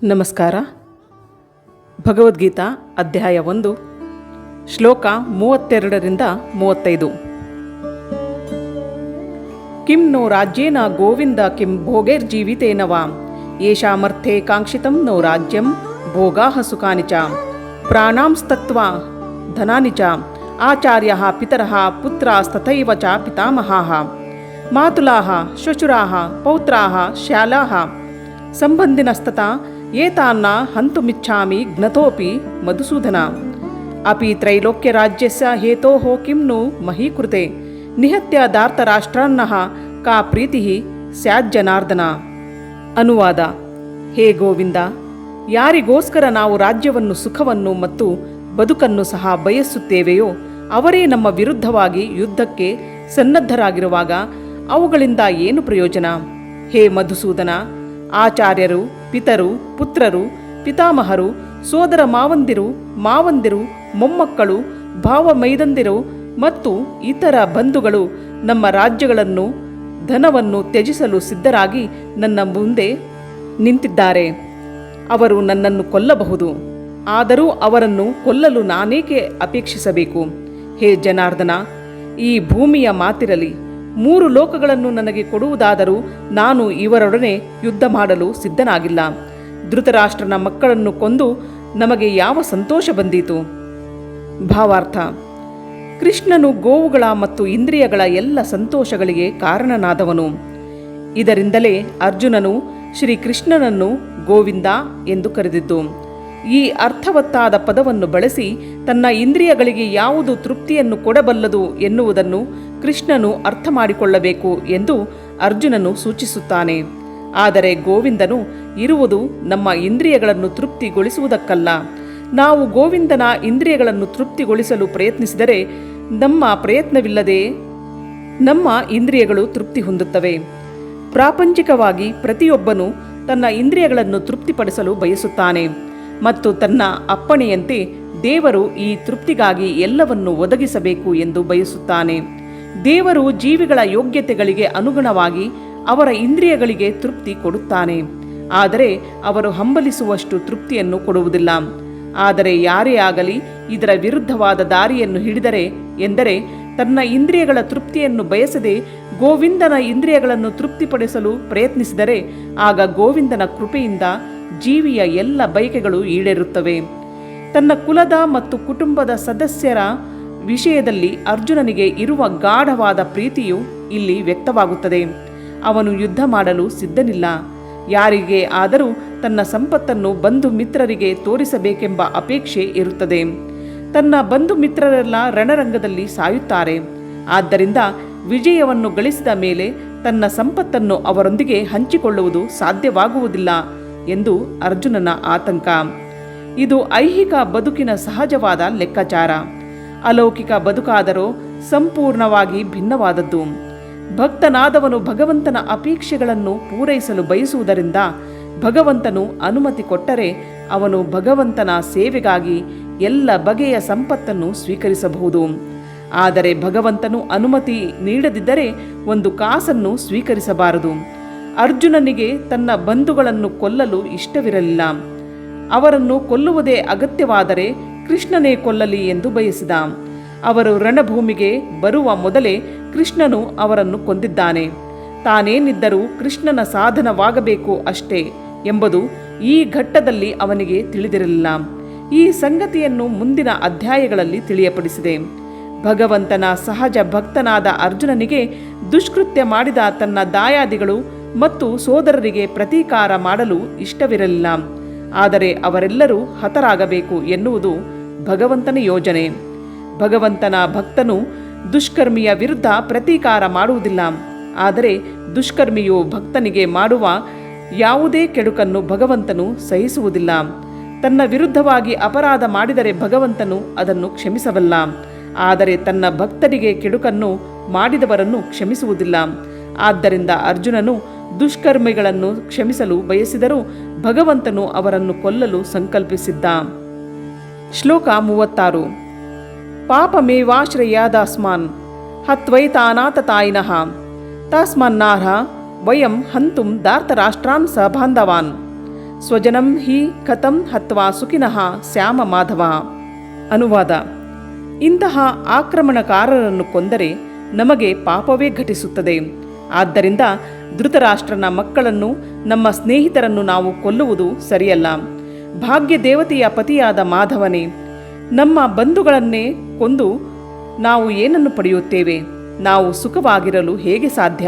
ನಮಸ್ಕಾರ. ಭಗವದ್ಗೀತಾ ಅಧ್ಯಾಯ 1 ಶ್ಲೋಕ 32ರಿಂದ 35. ಕಿಂ ನೋ ರಾಜ್ಯೇನ ಗೋವಿಂದ ಕಿಂ ಭೋಗೈರ್ಜೀವಿತೇನ ವಾ ಯೇಷಾಮರ್ಥೇ ಕಾಂಕ್ಷಿತಂ ನೋ ರಾಜ್ಯಂ ಭೋಗಾಃ ಸುಖಾನಿ ಚ ಪ್ರಾಣಾಂಸ್ತತ್ವಾ ಧನಾನಿ ಚ ಆಚಾರ್ಯಃ ಪಿತರಃ ಪುತ್ರಾಸ್ತಥೈವ ಚ ಪಿತಾಮಹಾಃ ಮಾತುಲಾಃ ಶ್ವಶುರಾಃ ಪೌತ್ರಾಃ ಶ್ಯಾಲಾಃ ಸಂಬಂಧಿನಸ್ತತಾ ಏತಾನ್ನ ಹಂತುಮಿಚ್ಛಾಮಿ ಜ್ಞತೋಪಿ ಮಧುಸೂದನ ಅಪಿ ತ್ರೈಲೋಕ್ಯರಾಜ್ಯಸ್ಯ ಹೇತೋಃ ಕಿಂ ನು ಮಹೀಕೃತೆ ನಿಹತ್ಯ ಧಾರ್ತರಾಷ್ಟ್ರಾನ್ನಃ ಕಾ ಪ್ರೀತಿಃ ಸ್ಯಾಜ್ಜನಾರ್ದನ. ಅನುವಾದ. ಹೇ ಗೋವಿಂದ, ಯಾರಿಗೋಸ್ಕರ ನಾವು ರಾಜ್ಯವನ್ನು, ಸುಖವನ್ನು ಮತ್ತು ಬದುಕನ್ನು ಸಹ ಬಯಸುತ್ತೇವೆಯೋ ಅವರೇ ನಮ್ಮ ವಿರುದ್ಧವಾಗಿ ಯುದ್ಧಕ್ಕೆ ಸನ್ನದ್ಧರಾಗಿರುವಾಗ ಅವುಗಳಿಂದ ಏನು ಪ್ರಯೋಜನ? ಹೇ ಮಧುಸೂದನ, ಆಚಾರ್ಯರು, ಪಿತರು, ಪುತ್ರರು, ಪಿತಾಮಹರು, ಸೋದರ ಮಾವಂದಿರು, ಮೊಮ್ಮಕ್ಕಳು, ಭಾವಮೈದಂದಿರು ಮತ್ತು ಇತರ ಬಂಧುಗಳು ನಮ್ಮ ರಾಜ್ಯಗಳನ್ನು, ಧನವನ್ನು ತ್ಯಜಿಸಲು ಸಿದ್ಧರಾಗಿ ನನ್ನ ಮುಂದೆ ನಿಂತಿದ್ದಾರೆ. ಅವರು ನನ್ನನ್ನು ಕೊಲ್ಲಬಹುದು, ಆದರೂ ಅವರನ್ನು ಕೊಲ್ಲಲು ನಾನೇಕೆ ಅಪೇಕ್ಷಿಸಬೇಕು? ಹೇ ಜನಾರ್ದನ, ಈ ಭೂಮಿಯ ಮಾತಿರಲಿ, 3 ಲೋಕಗಳನ್ನು ನನಗೆ ಕೊಡುವುದಾದರೂ ನಾನು ಇವರೊಡನೆ ಯುದ್ಧ ಮಾಡಲು ಸಿದ್ಧನಾಗಿಲ್ಲ. ಧೃತರಾಷ್ಟ್ರನ ಮಕ್ಕಳನ್ನು ಕೊಂದು ನಮಗೆ ಯಾವ ಸಂತೋಷ ಬಂದೀತು? ಭಾವಾರ್ಥ. ಕೃಷ್ಣನು ಗೋವುಗಳ ಮತ್ತು ಇಂದ್ರಿಯಗಳ ಎಲ್ಲ ಸಂತೋಷಗಳಿಗೆ ಕಾರಣನಾದವನು. ಇದರಿಂದಲೇ ಅರ್ಜುನನು ಶ್ರೀಕೃಷ್ಣನನ್ನು ಗೋವಿಂದ ಎಂದು ಕರೆದಿದ್ದು. ಈ ಅರ್ಥವತ್ತಾದ ಪದವನ್ನು ಬಳಸಿ ತನ್ನ ಇಂದ್ರಿಯಗಳಿಗೆ ಯಾವುದು ತೃಪ್ತಿಯನ್ನು ಕೊಡಬಲ್ಲದು ಎನ್ನುವುದನ್ನು ಕೃಷ್ಣನು ಅರ್ಥ ಮಾಡಿಕೊಳ್ಳಬೇಕು ಎಂದು ಅರ್ಜುನನು ಸೂಚಿಸುತ್ತಾನೆ. ಆದರೆ ಗೋವಿಂದನು ಇರುವುದು ನಮ್ಮ ಇಂದ್ರಿಯಗಳನ್ನು ತೃಪ್ತಿಗೊಳಿಸುವುದಕ್ಕಲ್ಲ. ನಾವು ಗೋವಿಂದನ ಇಂದ್ರಿಯಗಳನ್ನು ತೃಪ್ತಿಗೊಳಿಸಲು ಪ್ರಯತ್ನಿಸಿದರೆ ನಮ್ಮ ಪ್ರಯತ್ನವಿಲ್ಲದೆ ನಮ್ಮ ಇಂದ್ರಿಯಗಳು ತೃಪ್ತಿ ಹೊಂದುತ್ತವೆ. ಪ್ರಾಪಂಚಿಕವಾಗಿ ಪ್ರತಿಯೊಬ್ಬನು ತನ್ನ ಇಂದ್ರಿಯಗಳನ್ನು ತೃಪ್ತಿಪಡಿಸಲು ಬಯಸುತ್ತಾನೆ ಮತ್ತು ತನ್ನ ಅಪ್ಪಣೆಯಂತೆ ದೇವರು ಈ ತೃಪ್ತಿಗಾಗಿ ಎಲ್ಲವನ್ನು ಒದಗಿಸಬೇಕು ಎಂದು ಬಯಸುತ್ತಾನೆ. ದೇವರು ಜೀವಿಗಳ ಯೋಗ್ಯತೆಗಳಿಗೆ ಅನುಗುಣವಾಗಿ ಅವರ ಇಂದ್ರಿಯಗಳಿಗೆ ತೃಪ್ತಿ ಕೊಡುತ್ತಾನೆ, ಆದರೆ ಅವರು ಹಂಬಲಿಸುವಷ್ಟು ತೃಪ್ತಿಯನ್ನು ಕೊಡುವುದಿಲ್ಲ. ಆದರೆ ಯಾರೇ ಆಗಲಿ ಇದರ ವಿರುದ್ಧವಾದ ದಾರಿಯನ್ನು ಹಿಡಿದರೆ, ಎಂದರೆ ತನ್ನ ಇಂದ್ರಿಯಗಳ ತೃಪ್ತಿಯನ್ನು ಬಯಸದೆ ಗೋವಿಂದನ ಇಂದ್ರಿಯಗಳನ್ನು ತೃಪ್ತಿಪಡಿಸಲು ಪ್ರಯತ್ನಿಸಿದರೆ, ಆಗ ಗೋವಿಂದನ ಕೃಪೆಯಿಂದ ಜೀವಿಯ ಎಲ್ಲ ಬಯಕೆಗಳು ಈಡೇರುತ್ತವೆ. ತನ್ನ ಕುಲದ ಮತ್ತು ಕುಟುಂಬದ ಸದಸ್ಯರ ವಿಷಯದಲ್ಲಿ ಅರ್ಜುನನಿಗೆ ಇರುವ ಗಾಢವಾದ ಪ್ರೀತಿಯು ಇಲ್ಲಿ ವ್ಯಕ್ತವಾಗುತ್ತದೆ. ಅವನು ಯುದ್ಧ ಮಾಡಲು ಸಿದ್ಧನಿಲ್ಲ. ಯಾರಿಗೆ ಆದರೂ ತನ್ನ ಸಂಪತ್ತನ್ನು ಬಂಧು ಮಿತ್ರರಿಗೆ ತೋರಿಸಬೇಕೆಂಬ ಅಪೇಕ್ಷೆ ಇರುತ್ತದೆ. ತನ್ನ ಬಂಧು ಮಿತ್ರರೆಲ್ಲ ರಣರಂಗದಲ್ಲಿ ಸಾಯುತ್ತಾರೆ. ಆದ್ದರಿಂದ ವಿಜಯವನ್ನು ಗಳಿಸಿದ ಮೇಲೆ ತನ್ನ ಸಂಪತ್ತನ್ನು ಅವರೊಂದಿಗೆ ಹಂಚಿಕೊಳ್ಳುವುದು ಸಾಧ್ಯವಾಗುವುದಿಲ್ಲ ಎಂದು ಅರ್ಜುನನ ಆತಂಕ. ಇದು ಐಹಿಕ ಬದುಕಿನ ಸಹಜವಾದ ಲೆಕ್ಕಾಚಾರ. ಅಲೌಕಿಕ ಬದುಕಾದರೂ ಸಂಪೂರ್ಣವಾಗಿ ಭಿನ್ನವಾದದ್ದು. ಭಕ್ತನಾದವನು ಭಗವಂತನ ಅಪೇಕ್ಷೆಗಳನ್ನು ಪೂರೈಸಲು ಬಯಸುವುದರಿಂದ ಭಗವಂತನು ಅನುಮತಿ ಕೊಟ್ಟರೆ ಅವನು ಭಗವಂತನ ಸೇವೆಗಾಗಿ ಎಲ್ಲ ಬಗೆಯ ಸಂಪತ್ತನ್ನು ಸ್ವೀಕರಿಸಬಹುದು. ಆದರೆ ಭಗವಂತನು ಅನುಮತಿ ನೀಡದಿದ್ದರೆ ಒಂದು ಕಾಸನ್ನು ಸ್ವೀಕರಿಸಬಾರದು. ಅರ್ಜುನನಿಗೆ ತನ್ನ ಬಂಧುಗಳನ್ನು ಕೊಲ್ಲಲು ಇಷ್ಟವಿರಲಿಲ್ಲ. ಅವರನ್ನು ಕೊಲ್ಲುವುದೇ ಅಗತ್ಯವಾದರೆ ಕೃಷ್ಣನೇ ಕೊಲ್ಲಲಿ ಎಂದು ಬಯಸಿದ. ಅವರು ರಣಭೂಮಿಗೆ ಬರುವ ಮೊದಲೇ ಕೃಷ್ಣನು ಅವರನ್ನು ಕೊಂದಿದ್ದಾನೆ. ತಾನೇನಿದ್ದರೂ ಕೃಷ್ಣನ ಸಾಧನವಾಗಬೇಕು ಅಷ್ಟೇ ಎಂಬುದು ಈ ಘಟ್ಟದಲ್ಲಿ ಅವನಿಗೆ ತಿಳಿದಿರಲಿಲ್ಲ. ಈ ಸಂಗತಿಯನ್ನು ಮುಂದಿನ ಅಧ್ಯಾಯಗಳಲ್ಲಿ ತಿಳಿಯಪಡಿಸಿದೆ. ಭಗವಂತನ ಸಹಜ ಭಕ್ತನಾದ ಅರ್ಜುನನಿಗೆ ದುಷ್ಕೃತ್ಯ ಮಾಡಿದ ತನ್ನ ದಾಯಾದಿಗಳು ಮತ್ತು ಸೋದರರಿಗೆ ಪ್ರತೀಕಾರ ಮಾಡಲು ಇಷ್ಟವಿರಲಿಲ್ಲ. ಆದರೆ ಅವರೆಲ್ಲರೂ ಹತರಾಗಬೇಕು ಎನ್ನುವುದು ಭಗವಂತನ ಯೋಜನೆ. ಭಗವಂತನ ಭಕ್ತನು ದುಷ್ಕರ್ಮಿಯ ವಿರುದ್ಧ ಪ್ರತೀಕಾರ ಮಾಡುವುದಿಲ್ಲ. ಆದರೆ ದುಷ್ಕರ್ಮಿಯು ಭಕ್ತನಿಗೆ ಮಾಡುವ ಯಾವುದೇ ಕೆಡುಕನ್ನು ಭಗವಂತನು ಸಹಿಸುವುದಿಲ್ಲ. ತನ್ನ ವಿರುದ್ಧವಾಗಿ ಅಪರಾಧ ಮಾಡಿದರೆ ಭಗವಂತನು ಅದನ್ನು ಕ್ಷಮಿಸಬಲ್ಲ. ಆದರೆ ತನ್ನ ಭಕ್ತರಿಗೆ ಕೆಡುಕನ್ನು ಮಾಡಿದವರನ್ನು ಕ್ಷಮಿಸುವುದಿಲ್ಲ. ಆದ್ದರಿಂದ ಅರ್ಜುನನು ದುಷ್ಕರ್ಮಿಗಳನ್ನು ಕ್ಷಮಿಸಲು ಬಯಸಿದರೂ ಭಗವಂತನು ಅವರನ್ನು ಕೊಲ್ಲಲು ಸಂಕಲ್ಪಿಸಿದ್ದ. ಶ್ಲೋಕ 36. ಪಾಪಮೇವಾಶ್ರಯಾದಾಸ್ಮಾನ್ ಹತ್ವೈತಾನಾತತಾಯಿನಃ ತಸ್ಮನ್ನಾರ್ಹ ವಯಂ ಹಂತುಂ ಧಾರ್ತರಾಷ್ಟ್ರಾನ್ ಸಬಾಂಧವಾನ್ ಸ್ವಜನಂ ಹಿ ಕಥಂ ಹತ್ವಾ ಸುಖಿನಃ ಶ್ಯಾಮ ಮಾಧವ. ಅನುವಾದ: ಇಂತಹ ಆಕ್ರಮಣಕಾರರನ್ನು ಕೊಂದರೆ ನಮಗೆ ಪಾಪವೇ ಘಟಿಸುತ್ತದೆ. ಆದ್ದರಿಂದ ಧೃತರಾಷ್ಟ್ರನ ಮಕ್ಕಳನ್ನು, ನಮ್ಮ ಸ್ನೇಹಿತರನ್ನು ನಾವು ಕೊಲ್ಲುವುದು ಸರಿಯಲ್ಲ. ಭಾಗ್ಯ ದೇವತೆಯ ಪತಿಯಾದ ಮಾಧವನೇ, ನಮ್ಮ ಬಂಧುಗಳನ್ನೇ ಕೊಂದು ನಾವು ಏನನ್ನು ಪಡೆಯುತ್ತೇವೆ? ನಾವು ಸುಖವಾಗಿರಲು ಹೇಗೆ ಸಾಧ್ಯ?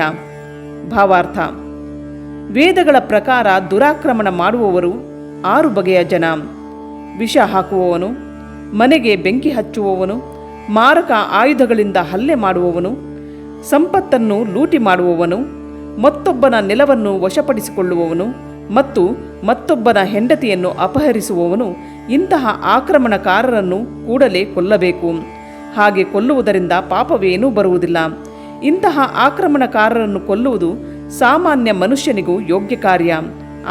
ಭಾವಾರ್ಥ: ವೇದಗಳ ಪ್ರಕಾರ ದುರಾಕ್ರಮಣ ಮಾಡುವವರು 6 ಬಗೆಯ ಜನ. ವಿಷ ಹಾಕುವವನು, ಮನೆಗೆ ಬೆಂಕಿ ಹಚ್ಚುವವನು, ಮಾರಕ ಆಯುಧಗಳಿಂದ ಹಲ್ಲೆ ಮಾಡುವವನು, ಸಂಪತ್ತನ್ನು ಲೂಟಿ ಮಾಡುವವನು, ಮತ್ತೊಬ್ಬನ ನೆಲವನ್ನು ವಶಪಡಿಸಿಕೊಳ್ಳುವವನು ಮತ್ತು ಮತ್ತೊಬ್ಬನ ಹೆಂಡತಿಯನ್ನು ಅಪಹರಿಸುವವನು. ಇಂತಹ ಆಕ್ರಮಣಕಾರರನ್ನು ಕೂಡಲೇ ಕೊಲ್ಲಬೇಕು. ಹಾಗೆ ಕೊಲ್ಲುವುದರಿಂದ ಪಾಪವೇನೂ ಬರುವುದಿಲ್ಲ. ಇಂತಹ ಆಕ್ರಮಣಕಾರರನ್ನು ಕೊಲ್ಲುವುದು ಸಾಮಾನ್ಯ ಮನುಷ್ಯನಿಗೂ ಯೋಗ್ಯ ಕಾರ್ಯ.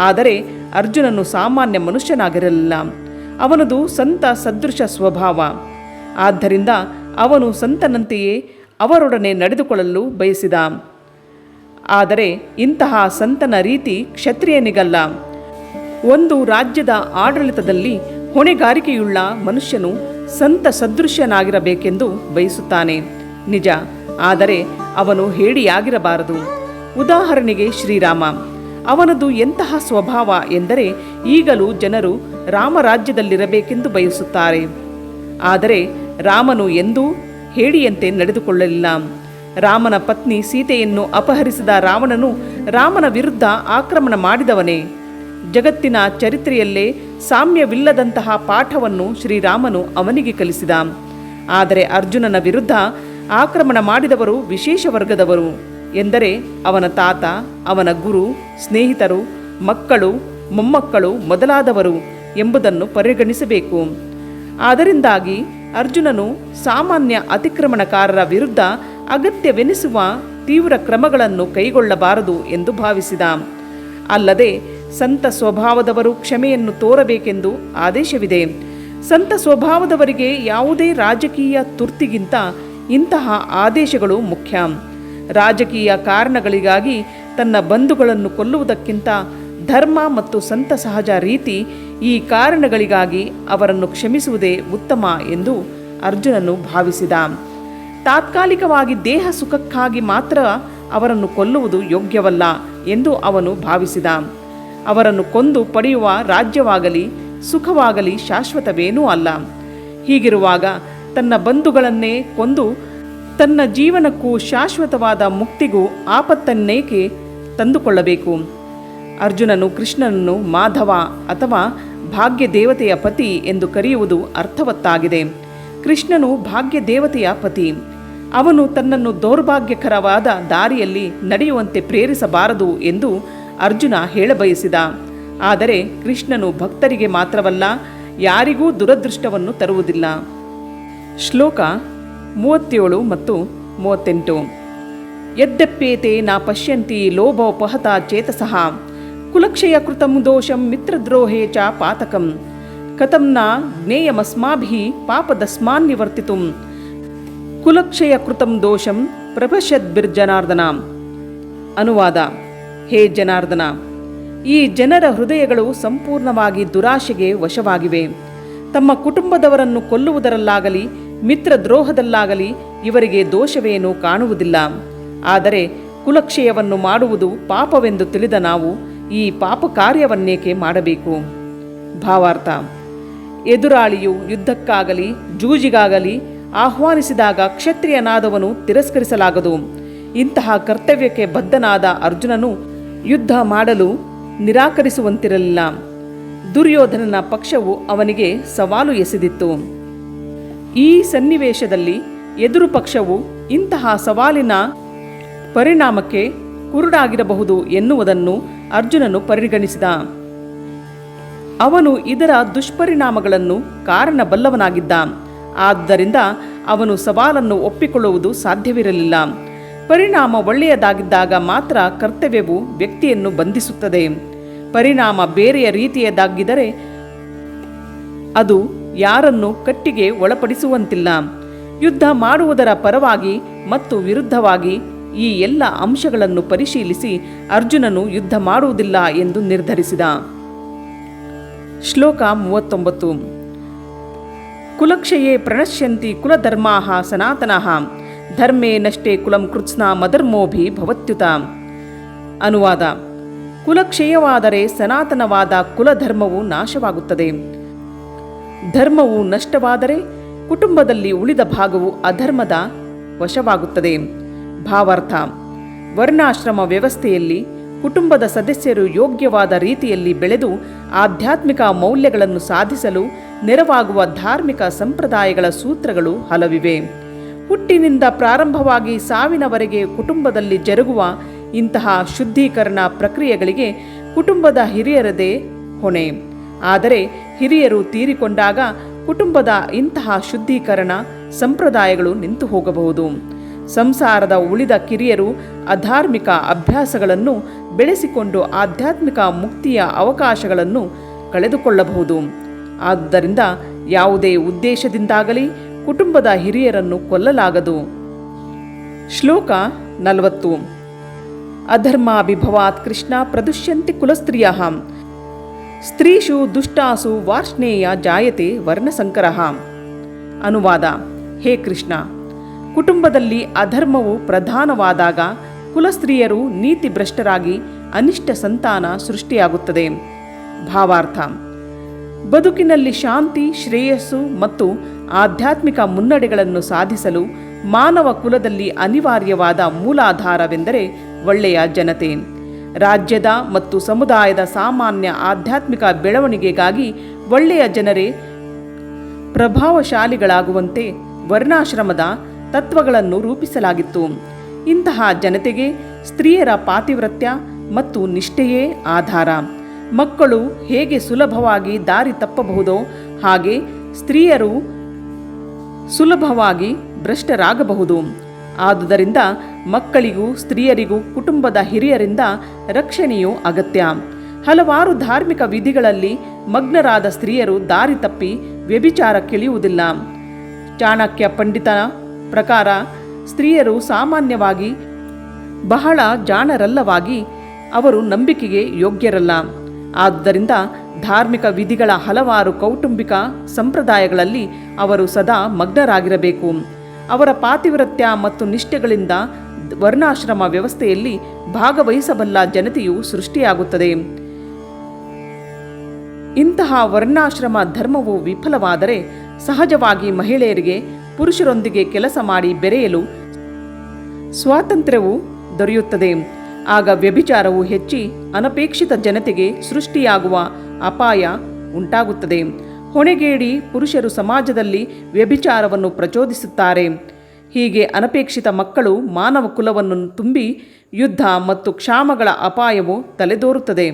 ಆದರೆ ಅರ್ಜುನನು ಸಾಮಾನ್ಯ ಮನುಷ್ಯನಾಗಿರಲಿಲ್ಲ. ಅವನದು ಸಂತ ಸದೃಶ ಸ್ವಭಾವ. ಆದ್ದರಿಂದ ಅವನು ಸಂತನಂತೆಯೇ ಅವರೊಡನೆ ನಡೆದುಕೊಳ್ಳಲು ಬಯಸಿದ. ಆದರೆ ಇಂತಹ ಸಂತನ ರೀತಿ ಕ್ಷತ್ರಿಯನಿಗಲ್ಲ. ಒಂದು ರಾಜ್ಯದ ಆಡಳಿತದಲ್ಲಿ ಹೊಣೆಗಾರಿಕೆಯುಳ್ಳ ಮನುಷ್ಯನು ಸಂತ ಸದೃಶ್ಯನಾಗಿರಬೇಕೆಂದು ಬಯಸುತ್ತಾನೆ, ನಿಜ. ಆದರೆ ಅವನು ಹೇಡಿಯಾಗಿರಬಾರದು. ಉದಾಹರಣೆಗೆ ಶ್ರೀರಾಮ. ಅವನದು ಎಂತಹ ಸ್ವಭಾವ ಎಂದರೆ ಈಗಲೂ ಜನರು ರಾಮರಾಜ್ಯದಲ್ಲಿರಬೇಕೆಂದು ಬಯಸುತ್ತಾರೆ. ಆದರೆ ರಾಮನು ಎಂದೂ ಹೇಡಿಯಂತೆ ನಡೆದುಕೊಳ್ಳಲಿಲ್ಲ. ರಾಮನ ಪತ್ನಿ ಸೀತೆಯನ್ನು ಅಪಹರಿಸಿದ ರಾವಣನು ರಾಮನ ವಿರುದ್ಧ ಆಕ್ರಮಣ ಮಾಡಿದವನೇ. ಜಗತ್ತಿನ ಚರಿತ್ರೆಯಲ್ಲೇ ಸಾಮ್ಯವಿಲ್ಲದಂತಹ ಪಾಠವನ್ನು ಶ್ರೀರಾಮನು ಅವನಿಗೆ ಕಲಿಸಿದ. ಆದರೆ ಅರ್ಜುನನ ವಿರುದ್ಧ ಆಕ್ರಮಣ ಮಾಡಿದವರು ವಿಶೇಷ ವರ್ಗದವರು ಎಂದರೆ ಅವನ ತಾತ, ಅವನ ಗುರು, ಸ್ನೇಹಿತರು, ಮಕ್ಕಳು, ಮೊಮ್ಮಕ್ಕಳು ಮೊದಲಾದವರು ಎಂಬುದನ್ನು ಪರಿಗಣಿಸಬೇಕು. ಆದ್ದರಿಂದಾಗಿ ಅರ್ಜುನನು ಸಾಮಾನ್ಯ ಅತಿಕ್ರಮಣಕಾರರ ವಿರುದ್ಧ ಅಗತ್ಯವೆನಿಸುವ ತೀವ್ರ ಕ್ರಮಗಳನ್ನು ಕೈಗೊಳ್ಳಬಾರದು ಎಂದು ಭಾವಿಸಿದ. ಅಲ್ಲದೆ ಸಂತ ಸ್ವಭಾವದವರು ಕ್ಷಮೆಯನ್ನು ತೋರಬೇಕೆಂದು ಆದೇಶವಿದೆ. ಸಂತ ಸ್ವಭಾವದವರಿಗೆ ಯಾವುದೇ ರಾಜಕೀಯ ತುರ್ತಿಗಿಂತ ಇಂತಹ ಆದೇಶಗಳು ಮುಖ್ಯ. ರಾಜಕೀಯ ಕಾರಣಗಳಿಗಾಗಿ ತನ್ನ ಬಂಧುಗಳನ್ನು ಕೊಲ್ಲುವುದಕ್ಕಿಂತ ಧರ್ಮ ಮತ್ತು ಸಂತ ಸಹಜ ರೀತಿ ಈ ಕಾರಣಗಳಿಗಾಗಿ ಅವರನ್ನು ಕ್ಷಮಿಸುವುದೇ ಉತ್ತಮ ಎಂದು ಅರ್ಜುನನು ಭಾವಿಸಿದ. ತಾತ್ಕಾಲಿಕವಾಗಿ ದೇಹ ಸುಖಕ್ಕಾಗಿ ಮಾತ್ರ ಅವರನ್ನು ಕೊಲ್ಲುವುದು ಯೋಗ್ಯವಲ್ಲ ಎಂದು ಅವನು ಭಾವಿಸಿದ. ಅವರನ್ನು ಕೊಂದು ಪಡೆಯುವ ರಾಜ್ಯವಾಗಲಿ ಸುಖವಾಗಲಿ ಶಾಶ್ವತವೇನೂ ಅಲ್ಲ. ಹೀಗಿರುವಾಗ ತನ್ನ ಬಂಧುಗಳನ್ನೇ ಕೊಂದು ತನ್ನ ಜೀವನಕ್ಕೂ ಶಾಶ್ವತವಾದ ಮುಕ್ತಿಗೂ ಆಪತ್ತನ್ನೇಕೆ ತಂದುಕೊಳ್ಳಬೇಕು? ಅರ್ಜುನನು ಕೃಷ್ಣನನ್ನು ಮಾಧವ ಅಥವಾ ಭಾಗ್ಯ ದೇವತೆಯ ಪತಿ ಎಂದು ಕರೆಯುವುದು ಅರ್ಥವತ್ತಾಗಿದೆ. ಕೃಷ್ಣನು ಭಾಗ್ಯ ದೇವತೆಯ ಪತಿ. ಅವನು ತನ್ನನ್ನು ದೌರ್ಭಾಗ್ಯಕರವಾದ ದಾರಿಯಲ್ಲಿ ನಡೆಯುವಂತೆ ಪ್ರೇರಿಸಬಾರದು ಎಂದು ಅರ್ಜುನ ಹೇಳಬಯಸಿದ. ಆದರೆ ಕೃಷ್ಣನು ಭಕ್ತರಿಗೆ ಮಾತ್ರವಲ್ಲ, ಯಾರಿಗೂ ದುರದೃಷ್ಟವನ್ನು ತರುವುದಿಲ್ಲ. ಶ್ಲೋಕ 37 ಮತ್ತು 38. ಯದ್ಯಪ್ಯೇತೆ ನ ಪಶ್ಯಂತಿ ಲೋಭೋಪಹತ ಚೇತಸಃ ಕುಲಕ್ಷಯ ಕೃತಂ ದೋಷಂ ಮಿತ್ರದ್ರೋಹೇ ಚ ಪಾತಕಂ ಕಥಂ ನ ಜ್ಞೇಯಮಸ್ಮಾಭಿಃ ಪಾಪದಸ್ಮಾನ್ನಿವರ್ತಿತುಂ ಕುಲಕ್ಷಯ ಕೃತಂ ದೋಷಂ ಪ್ರಪಶ್ಯದ್ಭಿರ್ಜನಾರ್ದನ. ಅನುವಾದ: ಹೇ ಜನಾರ್ದನ, ಈ ಜನರ ಹೃದಯಗಳು ಸಂಪೂರ್ಣವಾಗಿ ದುರಾಶೆಗೆ ವಶವಾಗಿವೆ. ತಮ್ಮ ಕುಟುಂಬದವರನ್ನು ಕೊಲ್ಲುವುದರಲ್ಲಾಗಲಿ ಮಿತ್ರದ್ರೋಹದಲ್ಲಾಗಲಿ ಇವರಿಗೆ ದೋಷವೇನೂ ಕಾಣುವುದಿಲ್ಲ. ಆದರೆ ಕುಲಕ್ಷಯವನ್ನು ಮಾಡುವುದು ಪಾಪವೆಂದು ತಿಳಿದ ನಾವು ಈ ಪಾಪ ಕಾರ್ಯವನ್ನೇಕೆ ಮಾಡಬೇಕು? ಭಾವಾರ್ಥ: ಎದುರಾಳಿಯು ಯುದ್ಧಕ್ಕಾಗಲಿ ಜೂಜಿಗಾಗಲಿ ಆಹ್ವಾನಿಸಿದಾಗ ಕ್ಷತ್ರಿಯನಾದವನು ತಿರಸ್ಕರಿಸಲಾಗದು. ಇಂತಹ ಕರ್ತವ್ಯಕ್ಕೆ ಬದ್ಧನಾದ ಅರ್ಜುನನು ಯುದ್ಧ ಮಾಡಲು ನಿರಾಕರಿಸುವಂತಿರಲಿಲ್ಲ. ದುರ್ಯೋಧನನ ಪಕ್ಷವು ಅವನಿಗೆ ಸವಾಲು ಎಸೆದಿತ್ತು. ಈ ಸನ್ನಿವೇಶದಲ್ಲಿ ಎದುರು ಪಕ್ಷವು ಇಂತಹ ಸವಾಲಿನ ಪರಿಣಾಮಕ್ಕೆ ಕುರುಡಾಗಿರಬಹುದು ಎನ್ನುವುದನ್ನು ಅರ್ಜುನನು ಪರಿಗಣಿಸಿದ. ಅವನು ಇದರ ದುಷ್ಪರಿಣಾಮಗಳನ್ನು ಕಾರಣಬಲ್ಲವನಾಗಿದ್ದ. ಆದ್ದರಿಂದ ಅವನು ಸವಾಲನ್ನು ಒಪ್ಪಿಕೊಳ್ಳುವುದು ಸಾಧ್ಯವಿರಲಿಲ್ಲ. ಪರಿಣಾಮ ಒಳ್ಳೆಯದಾಗಿದ್ದಾಗ ಮಾತ್ರ ಕರ್ತವ್ಯವು ವ್ಯಕ್ತಿಯನ್ನು ಬಂಧಿಸುತ್ತದೆ. ಪರಿಣಾಮ ಬೇರೆಯ ರೀತಿಯದಾಗಿದ್ದರೆ ಅದು ಯಾರನ್ನು ಕಟ್ಟಿಗೆ ಒಳಪಡಿಸುವಂತಿಲ್ಲ. ಯುದ್ಧ ಮಾಡುವುದರ ಪರವಾಗಿ ಮತ್ತು ವಿರುದ್ಧವಾಗಿ ಈ ಎಲ್ಲ ಅಂಶಗಳನ್ನು ಪರಿಶೀಲಿಸಿ ಅರ್ಜುನನು ಯುದ್ಧ ಮಾಡುವುದಿಲ್ಲ ಎಂದು ನಿರ್ಧರಿಸಿದ. ಶ್ಲೋಕ 39. ಕುಲಕ್ಷಯೇ ಪ್ರಣಶ್ಯಂತಿ ಕುಲಧರ್ಮಾಃ ಸನಾತನಃ ಧರ್ಮೇ ನಷ್ಟೇ ಕುಲಂ ಕೃತ್ಸ್ನ ಮಧರ್ಮೋಭಿ ಭವತ್ಯುತ. ಅನುವಾದ: ಕುಲಕ್ಷಯವಾದರೆ ಸನಾತನವಾದ ಕುಲಧರ್ಮವು ನಾಶವಾಗುತ್ತದೆ. ಧರ್ಮವು ನಷ್ಟವಾದರೆ ಕುಟುಂಬದಲ್ಲಿ ಉಳಿದ ಭಾಗವು ಅಧರ್ಮದ ವಶವಾಗುತ್ತದೆ. ಭಾವಾರ್ಥ: ವರ್ಣಾಶ್ರಮ ವ್ಯವಸ್ಥೆಯಲ್ಲಿ ಕುಟುಂಬದ ಸದಸ್ಯರು ಯೋಗ್ಯವಾದ ರೀತಿಯಲ್ಲಿ ಬೆಳೆದು ಆಧ್ಯಾತ್ಮಿಕ ಮೌಲ್ಯಗಳನ್ನು ಸಾಧಿಸಲು ನೆರವಾಗುವ ಧಾರ್ಮಿಕ ಸಂಪ್ರದಾಯಗಳ ಸೂತ್ರಗಳು ಹಲವಿವೆ. ಹುಟ್ಟಿನಿಂದ ಪ್ರಾರಂಭವಾಗಿ ಸಾವಿನವರೆಗೆ ಕುಟುಂಬದಲ್ಲಿ ಜರುಗುವ ಇಂತಹ ಶುದ್ಧೀಕರಣ ಪ್ರಕ್ರಿಯೆಗಳಿಗೆ ಕುಟುಂಬದ ಹಿರಿಯರದೇ ಹೊಣೆ. ಆದರೆ ಹಿರಿಯರು ತೀರಿಕೊಂಡಾಗ ಕುಟುಂಬದ ಇಂತಹ ಶುದ್ಧೀಕರಣ ಸಂಪ್ರದಾಯಗಳು ನಿಂತು ಹೋಗಬಹುದು. ಸಂಸಾರದ ಉಳಿದ ಕಿರಿಯರು ಅಧಾರ್ಮಿಕ ಅಭ್ಯಾಸಗಳನ್ನು ಬೆಳೆಸಿಕೊಂಡು ಆಧ್ಯಾತ್ಮಿಕ ಮುಕ್ತಿಯ ಅವಕಾಶಗಳನ್ನು ಕಳೆದುಕೊಳ್ಳಬಹುದು. ಆದ್ದರಿಂದ ಯಾವುದೇ ಉದ್ದೇಶದಿಂದಾಗಲಿ ಕುಟುಂಬದ ಹಿರಿಯರನ್ನು ಕೊಲ್ಲಲಾಗದು. ಶ್ಲೋಕ 40. ಅಧರ್ಮಾಭಿಭವಾತ್ ಕೃಷ್ಣ ಪ್ರದುಷ್ಯಂತಿ ಕುಲಸ್ತ್ರೀಯಃ ಸ್ತ್ರೀಷು ದುಷ್ಟಾಸು ವಾರ್ಷ್ಣೇಯ ಜಾಯತೆ ವರ್ಣಸಂಕರಃ. ಅನುವಾದ: ಹೇ ಕೃಷ್ಣ, ಕುಟುಂಬದಲ್ಲಿ ಅಧರ್ಮವು ಪ್ರಧಾನವಾದಾಗ ಕುಲಸ್ತ್ರೀಯರು ನೀತಿಭ್ರಷ್ಟರಾಗಿ ಅನಿಷ್ಟ ಸಂತಾನ ಸೃಷ್ಟಿಯಾಗುತ್ತದೆ. ಭಾವಾರ್ಥ: ಬದುಕಿನಲ್ಲಿ ಶಾಂತಿ, ಶ್ರೇಯಸ್ಸು ಮತ್ತು ಆಧ್ಯಾತ್ಮಿಕ ಮುನ್ನಡೆಗಳನ್ನು ಸಾಧಿಸಲು ಮಾನವ ಕುಲದಲ್ಲಿ ಅನಿವಾರ್ಯವಾದ ಮೂಲಾಧಾರವೆಂದರೆ ಒಳ್ಳೆಯ ಜನತೆ. ರಾಜ್ಯದ ಮತ್ತು ಸಮುದಾಯದ ಸಾಮಾನ್ಯ ಆಧ್ಯಾತ್ಮಿಕ ಬೆಳವಣಿಗೆಗಾಗಿ ಒಳ್ಳೆಯ ಜನರೇ ಪ್ರಭಾವಶಾಲಿಗಳಾಗುವಂತೆ ವರ್ಣಾಶ್ರಮದ ತತ್ವಗಳನ್ನು ರೂಪಿಸಲಾಗಿತ್ತು. ಇಂತಹ ಜನತೆಗೆ ಸ್ತ್ರೀಯರ ಪಾತಿವ್ರತ್ಯ ಮತ್ತು ನಿಷ್ಠೆಯೇ ಆಧಾರ. ಮಕ್ಕಳು ಹೇಗೆ ಸುಲಭವಾಗಿ ದಾರಿ ತಪ್ಪಬಹುದೋ ಹಾಗೆ ಸ್ತ್ರೀಯರು ಸುಲಭವಾಗಿ ಭ್ರಷ್ಟರಾಗಬಹುದು. ಆದುದರಿಂದ ಮಕ್ಕಳಿಗೂ ಸ್ತ್ರೀಯರಿಗೂ ಕುಟುಂಬದ ಹಿರಿಯರಿಂದ ರಕ್ಷಣೆಯು ಅಗತ್ಯ. ಹಲವಾರು ಧಾರ್ಮಿಕ ವಿಧಿಗಳಲ್ಲಿ ಮಗ್ನರಾದ ಸ್ತ್ರೀಯರು ದಾರಿ ತಪ್ಪಿ ವ್ಯಭಿಚಾರಕ್ಕಿಳಿಯುವುದಿಲ್ಲ. ಚಾಣಕ್ಯ ಪಂಡಿತನ ಪ್ರಕಾರ ಸ್ತ್ರೀಯರು ಸಾಮಾನ್ಯವಾಗಿ ಬಹಳ ಜಾಣರಲ್ಲವಾಗಿ ಅವರು ನಂಬಿಕೆಗೆ ಯೋಗ್ಯರಲ್ಲ. ಆದ್ದರಿಂದ ಧಾರ್ಮಿಕ ವಿಧಿಗಳ ಹಲವಾರು ಕೌಟುಂಬಿಕ ಸಂಪ್ರದಾಯಗಳಲ್ಲಿ ಅವರು ಸದಾ ಮಗ್ನರಾಗಿರಬೇಕು. ಅವರ ಪಾತಿವ್ರತ್ಯ ಮತ್ತು ನಿಷ್ಠೆಗಳಿಂದ ವರ್ಣಾಶ್ರಮ ವ್ಯವಸ್ಥೆಯಲ್ಲಿ ಭಾಗವಹಿಸಬಲ್ಲ ಜನತೆಯು ಸೃಷ್ಟಿಯಾಗುತ್ತದೆ. ಇಂತಹ ವರ್ಣಾಶ್ರಮ ಧರ್ಮವು ವಿಫಲವಾದರೆ ಸಹಜವಾಗಿ ಮಹಿಳೆಯರಿಗೆ ಪುರುಷರೊಂದಿಗೆ ಕೆಲಸ ಮಾಡಿ ಬೆರೆಯಲು ಸ್ವಾತಂತ್ರ್ಯವು ದೊರೆಯುತ್ತದೆ. ಆಗ ವ್ಯಭಿಚಾರವು ಹೆಚ್ಚಿ ಅನಪೇಕ್ಷಿತ ಜನತೆಗೆ ಸೃಷ್ಟಿಯಾಗುವ ಅಪಾಯ ಉಂಟಾಗುತ್ತದೆ. ಹೊಣೆಗೇಡಿ ಪುರುಷರು ಸಮಾಜದಲ್ಲಿ ವ್ಯಭಿಚಾರವನ್ನು ಪ್ರಚೋದಿಸುತ್ತಾರೆ. ಹೀಗೆ ಅನಪೇಕ್ಷಿತ ಮಕ್ಕಳು ಮಾನವ ಕುಲವನ್ನು ತುಂಬಿ ಯುದ್ಧ ಮತ್ತು ಕ್ಷಾಮಗಳ ಅಪಾಯವು ತಲೆದೋರುತ್ತದೆ.